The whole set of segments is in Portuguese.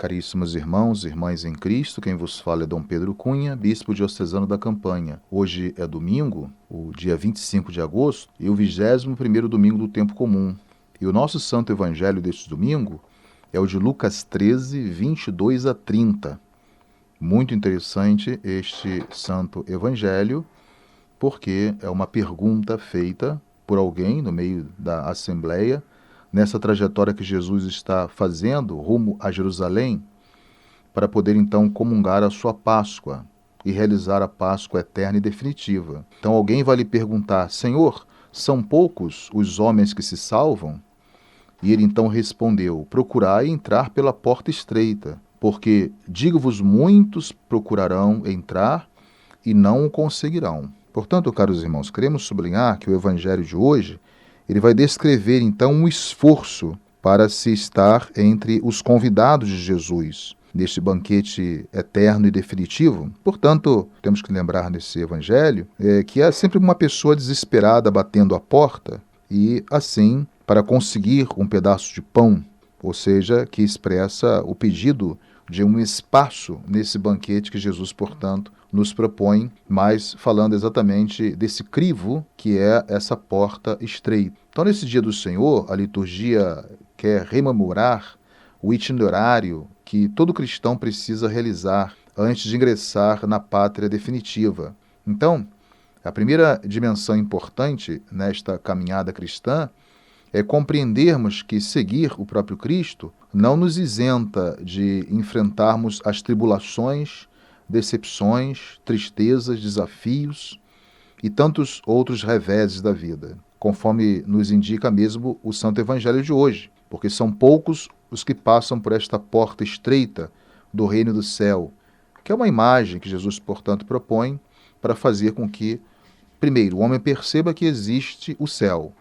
Caríssimos irmãos e irmãs em Cristo, quem vos fala é Dom Pedro Cunha, bispo diocesano da Campanha. Hoje é domingo, o dia 25 de agosto, e o 21º domingo do tempo comum. E o nosso santo evangelho deste domingo é o de Lucas 13, 22 a 30. Muito interessante este santo evangelho, porque é uma pergunta feita por alguém no meio da assembleia, nessa trajetória que Jesus está fazendo rumo a Jerusalém, para poder então comungar a sua Páscoa e realizar a Páscoa eterna e definitiva. Então alguém vai lhe perguntar: Senhor, são poucos os homens que se salvam? E ele então respondeu: procurai entrar pela porta estreita, porque, digo-vos, muitos procurarão entrar e não o conseguirão. Portanto, caros irmãos, queremos sublinhar que o evangelho de hoje ele vai descrever, então, um esforço para se estar entre os convidados de Jesus, neste banquete eterno e definitivo. Portanto, temos que lembrar nesse evangelho que há sempre uma pessoa desesperada batendo a porta e, assim, para conseguir um pedaço de pão, ou seja, que expressa o pedido de um espaço nesse banquete que Jesus, portanto, nos propõe, mas falando exatamente desse crivo que é essa porta estreita. Então, nesse dia do Senhor, a liturgia quer rememorar o itinerário que todo cristão precisa realizar antes de ingressar na pátria definitiva. Então, a primeira dimensão importante nesta caminhada cristã é compreendermos que seguir o próprio Cristo não nos isenta de enfrentarmos as tribulações, decepções, tristezas, desafios e tantos outros reveses da vida, conforme nos indica mesmo o Santo Evangelho de hoje, porque são poucos os que passam por esta porta estreita do reino do céu, que é uma imagem que Jesus, portanto, propõe para fazer com que, primeiro, o homem perceba que existe o céu,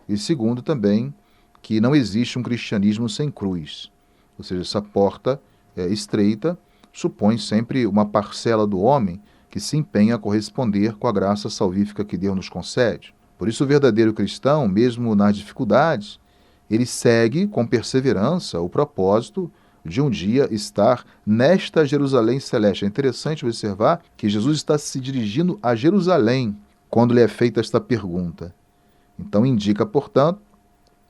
e segundo, também, que não existe um cristianismo sem cruz. Ou seja, essa porta estreita supõe sempre uma parcela do homem que se empenha a corresponder com a graça salvífica que Deus nos concede. Por isso, o verdadeiro cristão, mesmo nas dificuldades, ele segue com perseverança o propósito de um dia estar nesta Jerusalém celeste. É interessante observar que Jesus está se dirigindo a Jerusalém quando lhe é feita esta pergunta. Então indica, portanto,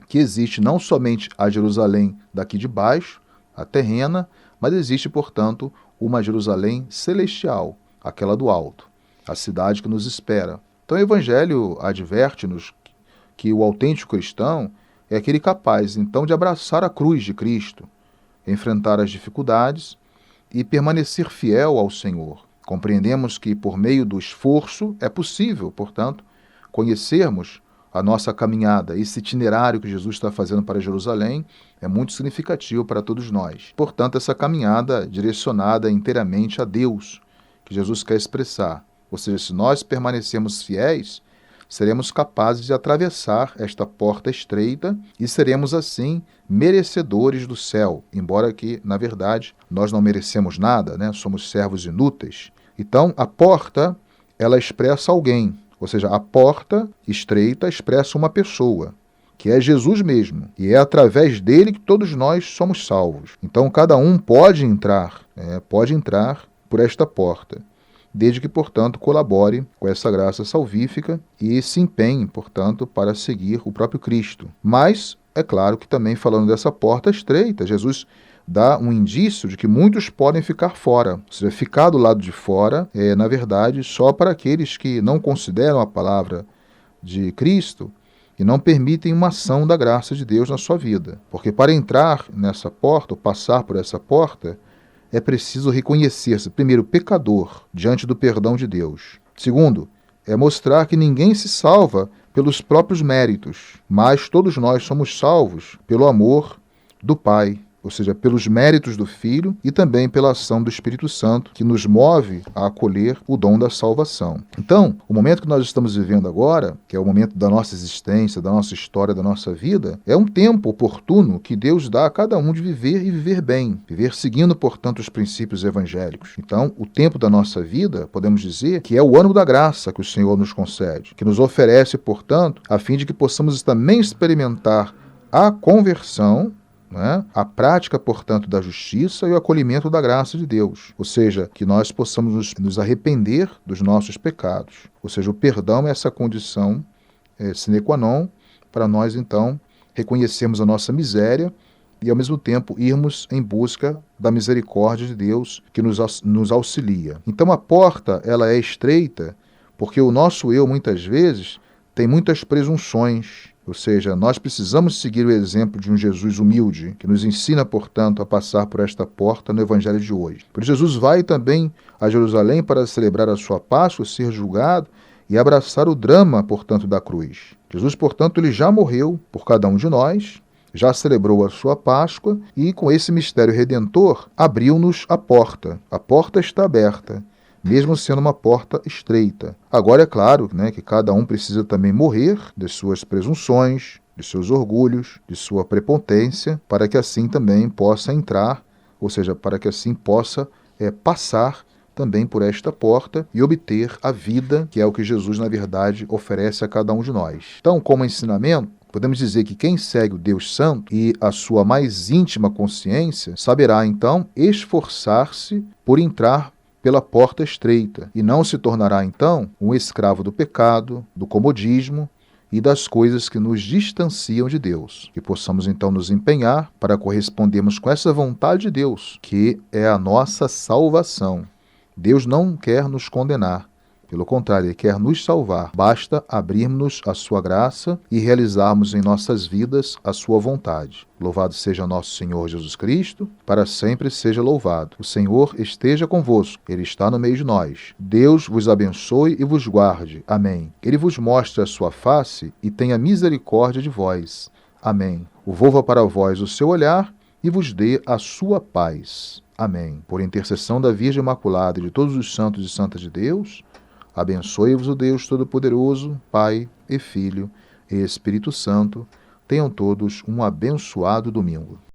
que existe não somente a Jerusalém daqui de baixo, a terrena, mas existe, portanto, uma Jerusalém celestial, aquela do alto, a cidade que nos espera. Então o Evangelho adverte-nos que o autêntico cristão é aquele capaz, então, de abraçar a cruz de Cristo, enfrentar as dificuldades e permanecer fiel ao Senhor. Compreendemos que, por meio do esforço, é possível, portanto, conhecermos a nossa caminhada, esse itinerário que Jesus está fazendo para Jerusalém é muito significativo para todos nós. Portanto, essa caminhada direcionada inteiramente a Deus, que Jesus quer expressar. Ou seja, se nós permanecermos fiéis, seremos capazes de atravessar esta porta estreita e seremos, assim, merecedores do céu, embora que, na verdade, nós não merecemos nada, né? Somos servos inúteis. Então, a porta, ela expressa alguém. Ou seja, a porta estreita expressa uma pessoa, que é Jesus mesmo. E é através dele que todos nós somos salvos. Então, cada um pode entrar por esta porta, desde que, portanto, colabore com essa graça salvífica e se empenhe, portanto, para seguir o próprio Cristo. Mas, é claro que também falando dessa porta estreita, Jesus dá um indício de que muitos podem ficar fora. Ou seja, ficar do lado de fora é, na verdade, só para aqueles que não consideram a palavra de Cristo e não permitem uma ação da graça de Deus na sua vida. Porque para entrar nessa porta, ou passar por essa porta, é preciso reconhecer-se, primeiro, pecador diante do perdão de Deus. Segundo, é mostrar que ninguém se salva pelos próprios méritos, mas todos nós somos salvos pelo amor do Pai, ou seja, pelos méritos do Filho e também pela ação do Espírito Santo, que nos move a acolher o dom da salvação. Então, o momento que nós estamos vivendo agora, que é o momento da nossa existência, da nossa história, da nossa vida, é um tempo oportuno que Deus dá a cada um de viver e viver bem, viver seguindo, portanto, os princípios evangélicos. Então, o tempo da nossa vida, podemos dizer, que é o ano da graça que o Senhor nos concede, que nos oferece, portanto, a fim de que possamos também experimentar a conversão, né? A prática, portanto, da justiça e o acolhimento da graça de Deus. Ou seja, que nós possamos nos arrepender dos nossos pecados. Ou seja, o perdão é essa condição sine qua non para nós, então, reconhecermos a nossa miséria e, ao mesmo tempo, irmos em busca da misericórdia de Deus que nos auxilia. Então, a porta ela é estreita porque o nosso eu, muitas vezes, tem muitas presunções. Ou seja, nós precisamos seguir o exemplo de um Jesus humilde, que nos ensina, portanto, a passar por esta porta no Evangelho de hoje. Por isso, Jesus vai também a Jerusalém para celebrar a sua Páscoa, ser julgado e abraçar o drama, portanto, da cruz. Jesus, portanto, ele já morreu por cada um de nós, já celebrou a sua Páscoa e, com esse mistério redentor, abriu-nos a porta. A porta está aberta, mesmo sendo uma porta estreita. Agora, é claro, né, que cada um precisa também morrer de suas presunções, de seus orgulhos, de sua prepotência, para que assim também possa entrar, ou seja, para que assim possa passar também por esta porta e obter a vida, que é o que Jesus, na verdade, oferece a cada um de nós. Então, como ensinamento, podemos dizer que quem segue o Deus Santo e a sua mais íntima consciência saberá, então, esforçar-se por entrar pela porta estreita e não se tornará, então, um escravo do pecado, do comodismo e das coisas que nos distanciam de Deus. Que possamos, então, nos empenhar para correspondermos com essa vontade de Deus, que é a nossa salvação. Deus não quer nos condenar. Pelo contrário, Ele quer nos salvar. Basta abrirmos a sua graça e realizarmos em nossas vidas a sua vontade. Louvado seja nosso Senhor Jesus Cristo, para sempre seja louvado. O Senhor esteja convosco, Ele está no meio de nós. Deus vos abençoe e vos guarde. Amém. Ele vos mostre a sua face e tenha misericórdia de vós. Amém. Volva para vós o seu olhar e vos dê a sua paz. Amém. Por intercessão da Virgem Imaculada e de todos os santos e santas de Deus, abençoe-vos o Deus Todo-Poderoso, Pai e Filho e Espírito Santo. Tenham todos um abençoado domingo.